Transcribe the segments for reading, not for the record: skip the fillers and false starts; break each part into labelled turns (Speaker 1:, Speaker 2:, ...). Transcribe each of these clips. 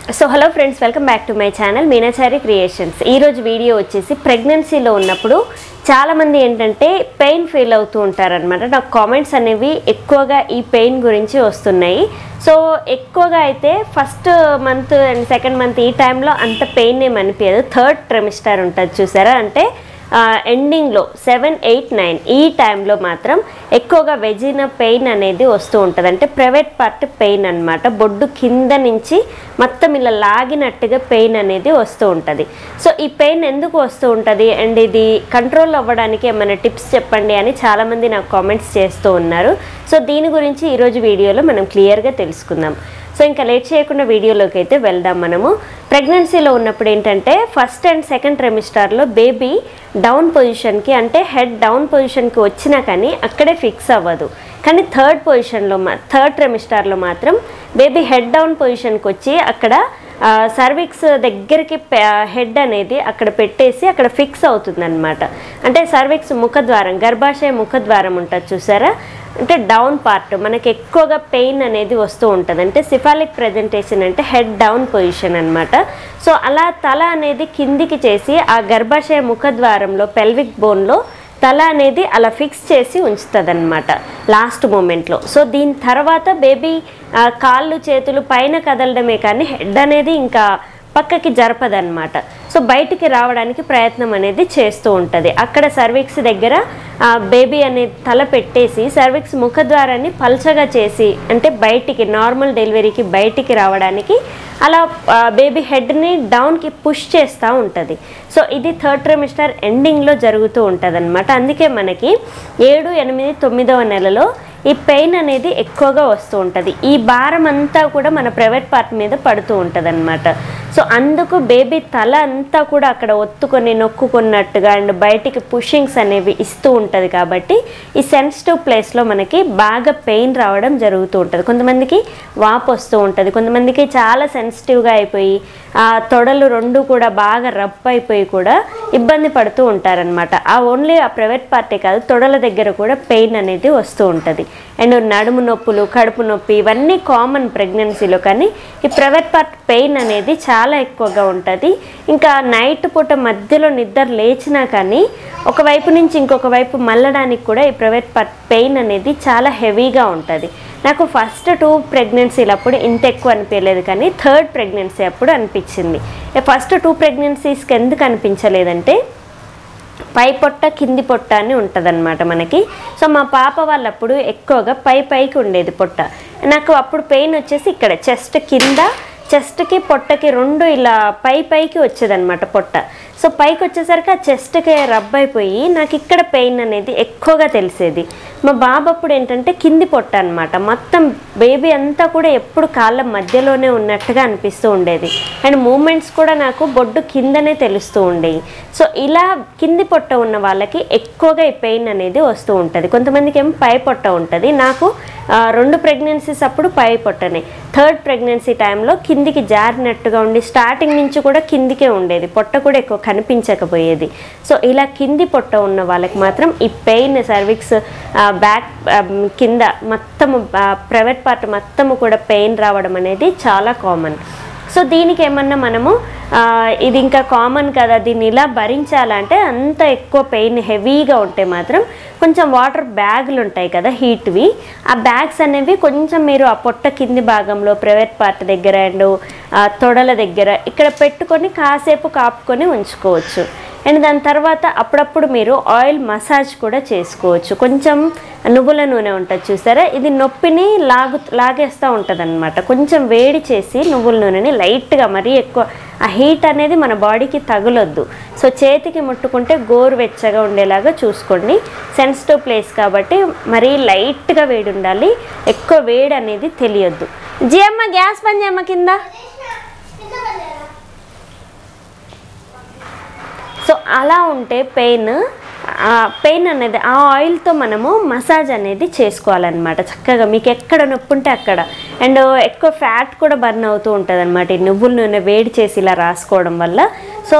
Speaker 1: So hello friends, welcome back to my channel Meenachari creations. ఈరోజు video వచ్చేసి ప్రెగ్నెన్సీలో ఉన్నప్పుడు చాలామంది ఏంటంటే పెయిన్ ఫీల్ అవుతూ ఉంటారనమాట. నాకు కామెంట్స్ అనేవి ఎక్కువగా ఈ పెయిన్ గురించి వస్తున్నాయి. సో ఎక్కువగా అయితే first month and second month ఈ టైంలో అంత పెయిన్ ఏమి అనిపించదు. థర్డ్ ట్రైమిస్టర్ ఉంటుంది చూసారా, అంటే ఎండింగ్లో 7, 8, 9 ఈ టైంలో మాత్రం ఎక్కువగా వెజినా పెయిన్ అనేది వస్తూ ఉంటుంది. అంటే ప్రైవేట్ పార్ట్ పెయిన్ అనమాట. బొడ్డు కింద నుంచి మొత్తం ఇలా లాగినట్టుగా పెయిన్ అనేది వస్తూ ఉంటుంది. సో ఈ పెయిన్ ఎందుకు వస్తూ ఉంటుంది అండ్ ఇది కంట్రోల్ అవ్వడానికి ఏమైనా టిప్స్ చెప్పండి అని చాలామంది నాకు కామెంట్స్ చేస్తూ ఉన్నారు. సో దీని గురించి ఈరోజు వీడియోలో మనం క్లియర్గా తెలుసుకుందాం. సో ఇంకా లేట్ చేయకుండా వీడియోలోకి అయితే వెళ్దాం. మనము ప్రెగ్నెన్సీలో ఉన్నప్పుడు ఏంటంటే ఫస్ట్ అండ్ సెకండ్ ట్రైమిస్టర్లో బేబీ డౌన్ పొజిషన్కి, అంటే హెడ్ డౌన్ పొజిషన్కి వచ్చినా కానీ అక్కడే ఫిక్స్ అవ్వదు. కానీ థర్డ్ ట్రైమిస్టర్లో మాత్రం బేబీ హెడ్ డౌన్ పొజిషన్కి వచ్చి అక్కడ సర్విక్స్ దగ్గరికి హెడ్ అనేది అక్కడ పెట్టేసి అక్కడ ఫిక్స్ అవుతుంది అనమాట. అంటే సర్విక్స్ ముఖద్వారం, గర్భాశయ ముఖద్వారం ఉంటుంది చూసారా, అంటే డౌన్ పార్ట్ మనకి ఎక్కువగా పెయిన్ అనేది వస్తూ ఉంటుంది. అంటే సిఫాలిక్ ప్రెజెంటేషన్ అంటే హెడ్ డౌన్ పొజిషన్ అనమాట. సో అలా తల అనేది కిందికి చేసి ఆ గర్భాశయ ముఖద్వారంలో పెల్విక్ బోన్లో తల అనేది అలా ఫిక్స్ చేసి ఉంచుతుంది అనమాట లాస్ట్ మూమెంట్లో. సో దీని తర్వాత బేబీ కాళ్ళు చేతులు పైన కదలడమే కానీ హెడ్ అనేది ఇంకా పక్కకి జరపదన్నమాట. సో బయటికి రావడానికి ప్రయత్నం అనేది చేస్తూ ఉంటుంది. అక్కడ సర్విక్స్ దగ్గర బేబీ అనే తల పెట్టేసి సర్విక్స్ ముఖద్వారాన్ని పల్చగా చేసి, అంటే బయటికి నార్మల్ డెలివరీకి బయటికి రావడానికి అలా బేబీ హెడ్ని డౌన్కి పుష్ చేస్తూ ఉంటుంది. సో ఇది థర్డ్ ట్రైమిస్టర్ ఎండింగ్లో జరుగుతూ ఉంటుంది అనమాట. అందుకే మనకి 7, 8, 9వ నెలలో ఈ పెయిన్ అనేది ఎక్కువగా వస్తూ ఉంటుంది. ఈ భారం అంతా కూడా మన ప్రైవేట్ పార్ట్ మీద పడుతూ ఉంటుంది అనమాట. సో అందుకు బేబీ తల అంతా కూడా అక్కడ ఒత్తుకొని నొక్కుకున్నట్టుగా అండ్ బయటికి పుషింగ్స్ అనేవి ఇస్తూ ఉంటుంది. కాబట్టి ఈ సెన్సిటివ్ ప్లేస్లో మనకి బాగా పెయిన్ రావడం జరుగుతూ ఉంటుంది. కొంతమందికి వాపు వస్తూ ఉంటుంది, కొంతమందికి చాలా సెన్సిటివ్గా అయిపోయి తొడలు రెండు కూడా బాగా రఫ్ అయిపోయి కూడా ఇబ్బంది పడుతూ ఉంటారనమాట. ఓన్లీ ఆ ప్రైవేట్ పార్టే కాదు, తొడల దగ్గర కూడా పెయిన్ అనేది వస్తూ ఉంటుంది. అండ్ నడుము నొప్పులు, కడుపు నొప్పి ఇవన్నీ కామన్ ప్రెగ్నెన్సీలో. కానీ ఈ ప్రైవేట్ పార్ట్ పెయిన్ అనేది చాలా ఎక్కువగా ఉంటుంది. ఇంకా నైట్ పూట మధ్యలో నిద్ర లేచినా కానీ ఒకవైపు నుంచి ఇంకొక వైపు మళ్ళడానికి కూడా ఈ ప్రైవేట్ పార్ట్ పెయిన్ అనేది చాలా హెవీగా ఉంటుంది. నాకు ఫస్ట్ 2 ప్రెగ్నెన్సీలు అప్పుడు ఇంత ఎక్కువ అనిపించలేదు, కానీ థర్డ్ ప్రెగ్నెన్సీ అప్పుడు అనిపించింది. ఫస్ట్ 2 ప్రెగ్నెన్సీస్కి ఎందుకు అనిపించలేదంటే పై పొట్ట కింది పొట్ట అని ఉంటుందన్నమాట మనకి. సో మా పాప వాళ్ళప్పుడు ఎక్కువగా పైకి ఉండేది పొట్ట. నాకు అప్పుడు పెయిన్ వచ్చేసి ఇక్కడ చెస్ట్ కింద, చెస్ట్కి పొట్టకి రెండు ఇలా పైకి వచ్చేదన్నమాట పొట్ట. సో పైకి వచ్చేసరికి ఆ చెస్ట్కి రబ్ అయిపోయి నాకు ఇక్కడ పెయిన్ అనేది ఎక్కువగా తెలిసేది. మా బాబు అప్పుడు ఏంటంటే కింది పొట్ట అనమాట. మొత్తం బేబీ అంతా కూడా ఎప్పుడు కాళ్ళ మధ్యలోనే ఉన్నట్టుగా అనిపిస్తూ ఉండేది. అండ్ మూమెంట్స్ కూడా నాకు బొడ్డు కిందనే తెలుస్తూ ఉండేవి. సో ఇలా కింది పొట్ట ఉన్న వాళ్ళకి ఎక్కువగా ఈ పెయిన్ అనేది వస్తూ ఉంటుంది. కొంతమందికి ఏమో పై పొట్ట ఉంటుంది. నాకు 2 ప్రెగ్నెన్సీస్ అప్పుడు పై పొట్టనే. థర్డ్ ప్రెగ్నెన్సీ టైంలో కిందికి జారినట్టుగా ఉండి స్టార్టింగ్ నుంచి కూడా కిందికే ఉండేది, పొట్ట కూడా ఎక్కువ కనిపించకపోయేది. సో ఇలా కింది పొట్ట ఉన్న వాళ్ళకి మాత్రం ఈ పెయిన్ సర్విక్స్ బ్యాక్ కింద మొత్తము ప్రైవేట్ పార్ట్ మొత్తము కూడా పెయిన్ రావడం అనేది చాలా కామన్. సో దీనికి ఏమన్నా మనము ఇది ఇంకా కామన్ కదా, దీన్ని ఇలా భరించాలంటే అంత ఎక్కువ పెయిన్ హెవీగా ఉంటే మాత్రం కొంచెం వాటర్ బ్యాగులు ఉంటాయి కదా హీట్వి, ఆ బ్యాగ్స్ అనేవి కొంచెం మీరు ఆ పొట్ట కింది భాగంలో ప్రైవేట్ పార్ట్ దగ్గర అండ్ తొడల దగ్గర ఇక్కడ పెట్టుకొని కాసేపు కాపుకొని ఉంచుకోవచ్చు. అండ్ దాని తర్వాత అప్పుడప్పుడు మీరు ఆయిల్ మసాజ్ కూడా చేసుకోవచ్చు. కొంచెం నువ్వుల నూనె ఉంటుంది చూసారా, ఇది నొప్పిని లాగేస్తూ ఉంటుంది అనమాట. కొంచెం వేడి చేసి నువ్వుల నూనెని లైట్గా, మరీ ఎక్కువ ఆ హీట్ అనేది మన బాడీకి తగులొద్దు. సో చేతికి ముట్టుకుంటే గోరువెచ్చగా ఉండేలాగా చూసుకోండి. సెన్సిటివ్ ప్లేస్ కాబట్టి మరీ లైట్గా వేడి ఉండాలి, ఎక్కువ వేడి అనేది తెలియొద్దు. జియమ్మ గ్యాస్ బంద్ చేయమ్మ కింద. సో అలా ఉంటే పెయిన్ అనేది ఆ ఆయిల్తో మనము మసాజ్ అనేది చేసుకోవాలన్నమాట చక్కగా. మీకు ఎక్కడ నొప్పి ఉంటే అక్కడ. అండ్ ఎక్కువ ఫ్యాట్ కూడా బర్న్ అవుతూ ఉంటుంది అనమాట ఈ నువ్వుల నూనె వేడి చేసి ఇలా రాసుకోవడం వల్ల. సో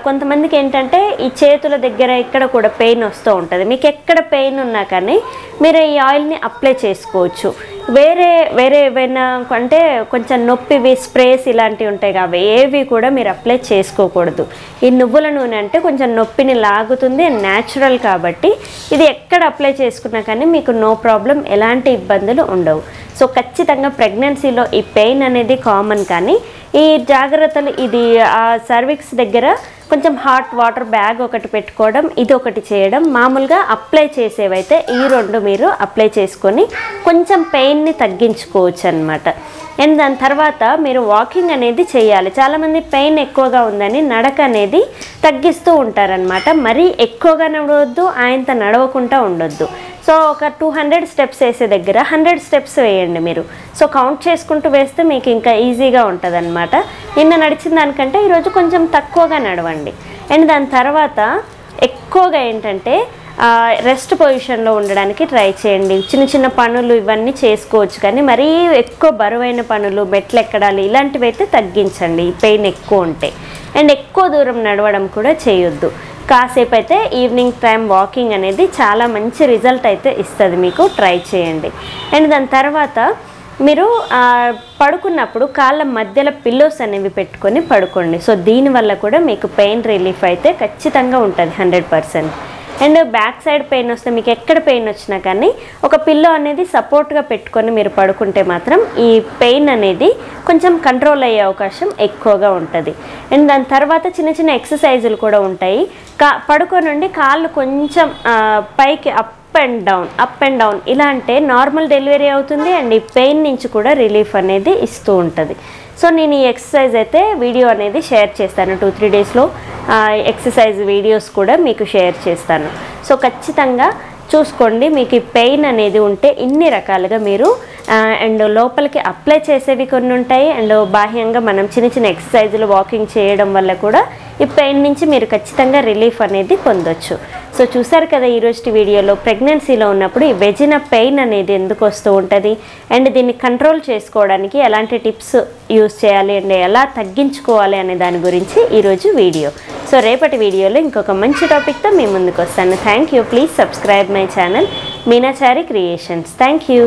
Speaker 1: కొంతమందికి ఏంటంటే ఈ చేతుల దగ్గర ఇక్కడ కూడా పెయిన్ వస్తూ ఉంటుంది. మీకు ఎక్కడ పెయిన్ ఉన్నా కానీ మీరు ఈ ఆయిల్ని అప్లై చేసుకోవచ్చు. వేరే ఏవైనా అంటే కొంచెం నొప్పివి స్ప్రేస్ ఇలాంటివి ఉంటాయి కాబట్టి ఏవి కూడా మీరు అప్లై చేసుకోకూడదు. ఈ నువ్వుల నూనె అంటే కొంచెం నొప్పిని లాగుతుంది, న్యాచురల్ కాబట్టి ఇది ఎక్కడ అప్లై చేసుకున్నా కానీ మీకు నో ప్రాబ్లం, ఎలాంటి ఇబ్బందులు ఉండవు. సో ఖచ్చితంగా ప్రెగ్నెన్సీలో ఈ పెయిన్ అనేది కామన్, కానీ ఈ జాగ్రత్తలు ఇది ఆ సర్విక్స్ దగ్గర కొంచెం హాట్ వాటర్ బ్యాగ్ ఒకటి పెట్టుకోవడం, ఇది ఒకటి చేయడం, మామూలుగా అప్లై చేసేవైతే ఈ రెండు మీరు అప్లై చేసుకొని కొంచెం పెయిన్ని తగ్గించుకోవచ్చు అనమాట. అండ్ దాని తర్వాత మీరు వాకింగ్ అనేది చేయాలి. చాలామంది పెయిన్ ఎక్కువగా ఉందని నడక అనేది తగ్గిస్తూ ఉంటారనమాట. మరీ ఎక్కువగా నడవద్దు, ఆయనంత నడవకుండా ఉండొద్దు. సో ఒక 200 స్టెప్స్ వేసే దగ్గర 100 స్టెప్స్ వేయండి మీరు. సో కౌంట్ చేసుకుంటూ వేస్తే మీకు ఇంకా ఈజీగా ఉంటుంది అనమాట. నిన్న నడిచిన దానికంటే ఈరోజు కొంచెం తక్కువగా నడవండి. అండ్ దాని తర్వాత ఎక్కువగా ఏంటంటే రెస్ట్ పొజిషన్లో ఉండడానికి ట్రై చేయండి. చిన్న చిన్న పనులు ఇవన్నీ చేసుకోవచ్చు, కానీ మరీ ఎక్కువ బరువైన పనులు, మెట్లు ఎక్కడాలి ఇలాంటివి అయితే తగ్గించండి పెయిన్ ఎక్కువ ఉంటే. అండ్ ఎక్కువ దూరం నడవడం కూడా చేయొద్దు. కాసేపు అయితే ఈవినింగ్ టైం వాకింగ్ అనేది చాలా మంచి రిజల్ట్ అయితే ఇస్తుంది మీకు, ట్రై చేయండి. అండ్ దాని తర్వాత మీరు పడుకున్నప్పుడు కాళ్ళ మధ్యలో పిల్లోస్ అనేవి పెట్టుకొని పడుకోండి. సో దీనివల్ల కూడా మీకు పెయిన్ రిలీఫ్ అయితే ఖచ్చితంగా ఉంటుంది 100%. అండ్ బ్యాక్ సైడ్ పెయిన్ వస్తే మీకు ఎక్కడ పెయిన్ వచ్చినా కానీ ఒక పిల్లో అనేది సపోర్ట్గా పెట్టుకొని మీరు పడుకుంటే మాత్రం ఈ పెయిన్ అనేది కొంచెం కంట్రోల్ అయ్యే అవకాశం ఎక్కువగా ఉంటుంది. అండ్ దాని తర్వాత చిన్న చిన్న ఎక్సర్సైజులు కూడా ఉంటాయి. పడుకోనండి కాళ్ళు కొంచెం పైకి అప్ అండ్ డౌన్ ఇలా అంటే నార్మల్ డెలివరీ అవుతుంది. అండ్ ఈ పెయిన్ నుంచి కూడా రిలీఫ్ అనేది ఇస్తూ ఉంటుంది. సో నేను ఈ ఎక్సర్సైజ్ అయితే వీడియో అనేది షేర్ చేస్తాను. 2-3 డేస్లో ఎక్సర్సైజ్ వీడియోస్ కూడా మీకు షేర్ చేస్తాను. సో ఖచ్చితంగా చూసుకోండి. మీకు ఈ పెయిన్ అనేది ఉంటే ఇన్ని రకాలుగా మీరు అండ్ లోపలికి అప్లై చేసేవి కొన్ని ఉంటాయి. అండ్ బాహ్యంగా మనం చిన్న చిన్న ఎక్సర్సైజులు వాకింగ్ చేయడం వల్ల కూడా ఈ పెయిన్ నుంచి మీరు ఖచ్చితంగా రిలీఫ్ అనేది పొందొచ్చు. సో చూసారు కదా ఈరోజు వీడియోలో ప్రెగ్నెన్సీలో ఉన్నప్పుడు ఈ వెజినా పెయిన్ అనేది ఎందుకు వస్తూ ఉంటుంది, అండ్ దీన్ని కంట్రోల్ చేసుకోవడానికి ఎలాంటి టిప్స్ యూస్ చేయాలి, అండ్ ఎలా తగ్గించుకోవాలి అనే దాని గురించి ఈరోజు వీడియో. సో రేపటి వీడియోలో ఇంకొక మంచి టాపిక్తో మీ ముందుకు వస్తాను. Thank you. Please subscribe my channel Meenachari creations. Thank you.